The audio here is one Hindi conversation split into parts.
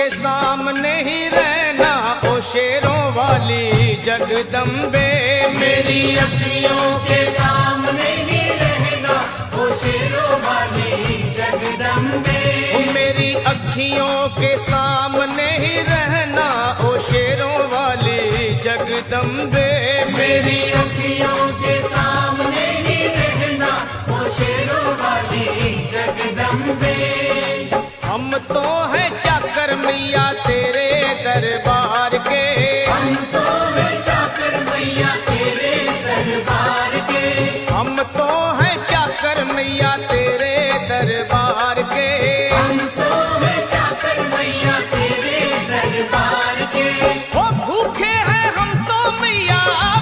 के सामने ही रहना ओ शेरों वाली जगदम्बे। मेरी अखियों के सामने ही रहना ओ शेरों वाली जगदम्बे। मेरी अखियों के सामने ही रहना ओ शेरों वाली जगदम्बे। मेरी अखियों के सामने ही रहना ओ शेरों वाली जगदम्बे। हम तो हैं चाकर मैया तेरे दरबार के। हम तो हैं चाकर मैया तेरे दरबार के। हम तो हैं चाकर मैया तेरे दरबार के। हम तो हैं चाकर मैया तेरे दरबार के। ओ भूखे हैं हम तो मैया,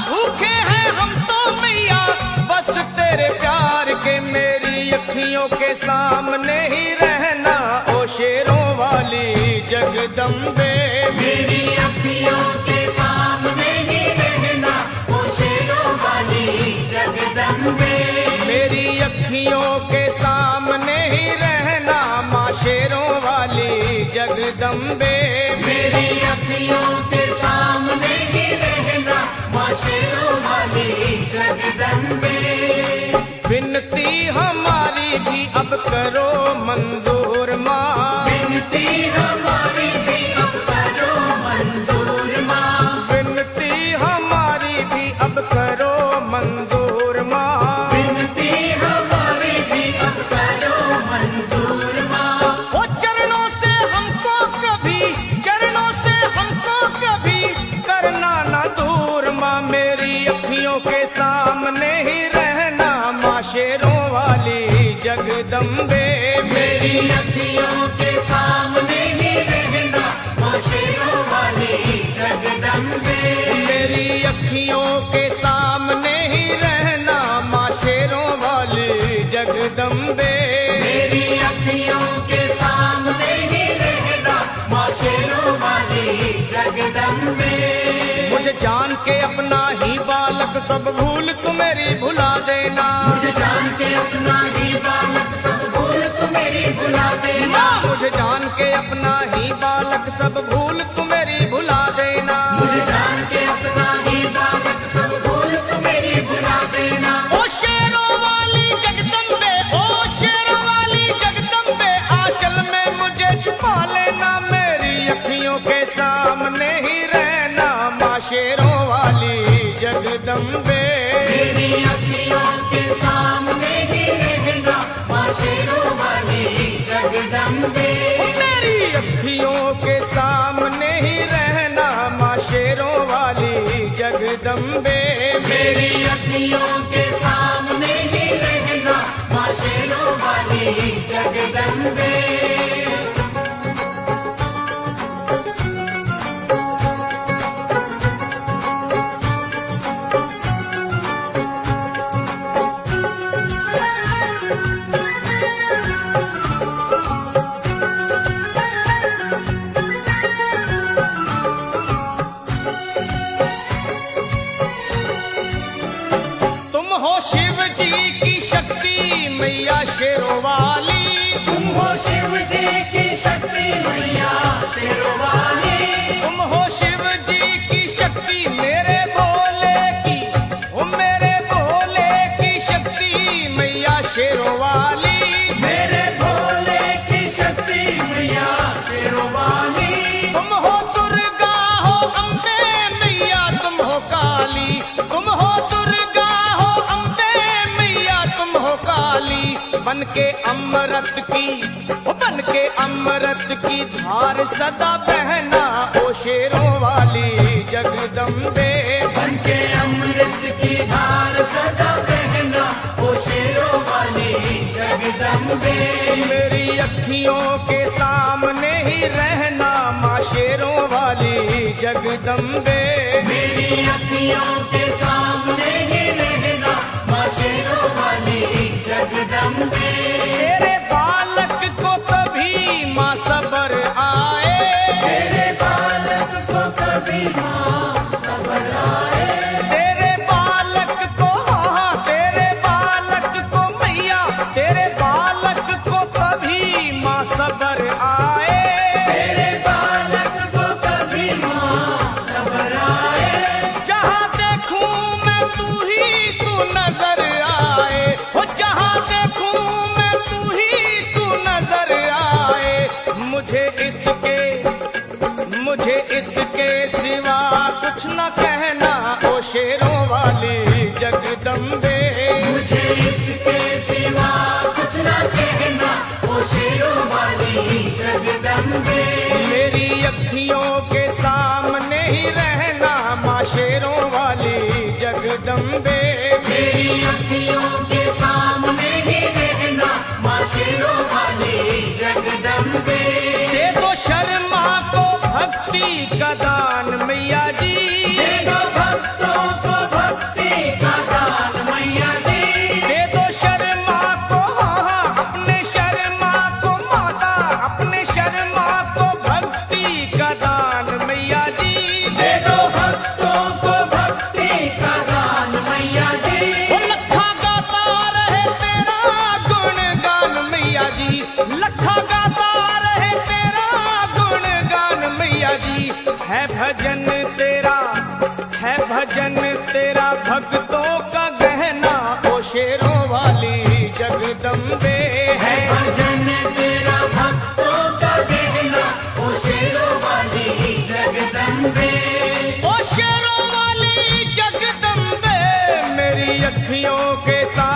भूखे हैं हम तो मैया बस तेरे प्यार के। मेरी अखियों के सामने ही रहना ओ शेरों वाली जगदम्बे। मेरी अखियों के सामने ही रहना ओ शेरों वाली जगदम्बे। मेरी अखियों के सामने ही रहना माँ शेरों वाली जगदम्बे। मेरी अखियों के सामने ही रहना माँ शेरों वाली जगदम्बे। विनती हमारी भी अब करो मंजूर माँ। विनती हमारी भी अब करो मंजूर माँ। विनती हमारी भी अब करो मंजूर माँ। विनती हमारी भी अब करो मंजूर माँ। ओ चरणों से हमको कभी, चरणों से हमको कभी करना ना दूर माँ। मेरी अखियों के सामने ही रहना माँ शेरों वाली जगदम्बे। मेरी अखियों के सामने ही रहना माँ शेरों वाली जगदम्बे। मेरी अखियों के सामने ही रहना माँ शेरों वाली जगदम्बे। मेरी अखियों के सामने ही रहना माँ शेरों वाली जगदम्बे। मुझे जान के अपना ही बालक सब भूल तू मेरी भुला देना। मुझे जान के अपना ही बालक सब भूल तू मेरी भुला देना। मुझे जान के अपना ही बालक सब भूल तू मेरी भुला देना। मुझे जान के अपना ही बालक सब भूल तू मेरी भुला देना। ओ शेरों वाली जगदम्बे, ओ शेरों वाली जगदम्बे आंचल में मुझे छुपा लेना। मेरी अखियों के सामने ही रहना माँ शेरों वाली जगदम्बे। मेरी अखियों के सामने ही रहना माँ शेरों वाली जगदम्बे। मेरी अखियों के सामने ही रहना माँ शेरों वाली जगदम्बे। मेरी अखियों के सामने ही रहना माँ शेरों वाली जगदम्बे। तुम हो शिव जी की शक्ति मैया शेरों वाली। तुम हो शिव जी की शक्ति मैया शेरों वाली। तुम हो शिव जी की शक्ति मेरे भोले की, ओ मेरे भोले की शक्ति मैया शेरों वाली। मेरे भोले की शक्ति मैया शेरों वाली। तुम हो दुर्गा हो अम्बे मैया तुम हो काली। तुम हो दुर्गा हो अम्बे मैया तुम हो काली। बन के अमृत की, ओ बन के अमृत की धार सदा बहना ओ शेरों वाली जगदम्बे। बन के अमृत की धार सदा बहना ओ शेरों वाली जगदम्बे। मेरी अखियों के सामने ही रहना माँ शेरों वाली जगदम्बे। मेरी अखियों के सामने ही रहना माँ शेरों वाली जगदम्बे। तेरे बालक को कभी माँ सबर आए। तेरे बालक को कभी माँ सबर आए। तेरे बालक को, हाँ तेरे बालक को मैया, तेरे बालक को कभी माँ सबर आए। तेरे बालक जगदम्बे। मुझे इसके सिवा कुछ न कहना, ओ शेरों वाली जगदम्बे। मेरी अखियों के सामने ही रहना माँ शेरों वाली जगदम्बे। मेरी अखियों के सामने ही रहना, माँ शेरों वाली जगदम्बे। दे दो शर्मा को भक्ति का दान मैया जी, दे दो भक्तों को भक्ति का दान मैया जी। दे दो शर्मा को अपने शर्मा को माता, अपने शर्मा को भक्ति का दान मैया जी। दे दो भक्तों को भक्ति का दान मैया जी। वो लखा गाता रहे तेरा गुणगान मैया जी, लखा गाता रहे तेरा गुणगान मैया जी। है भजन तेरा, है भजन तेरा भक्तों का गहना ओ शेरों वाली जगदम्बे। है भजन तेरा भक्तों का गहना, ओ शेरों वाली जगदम्बे। ओ शेरों वाली जगदम्बे, मेरी अखियों के सामने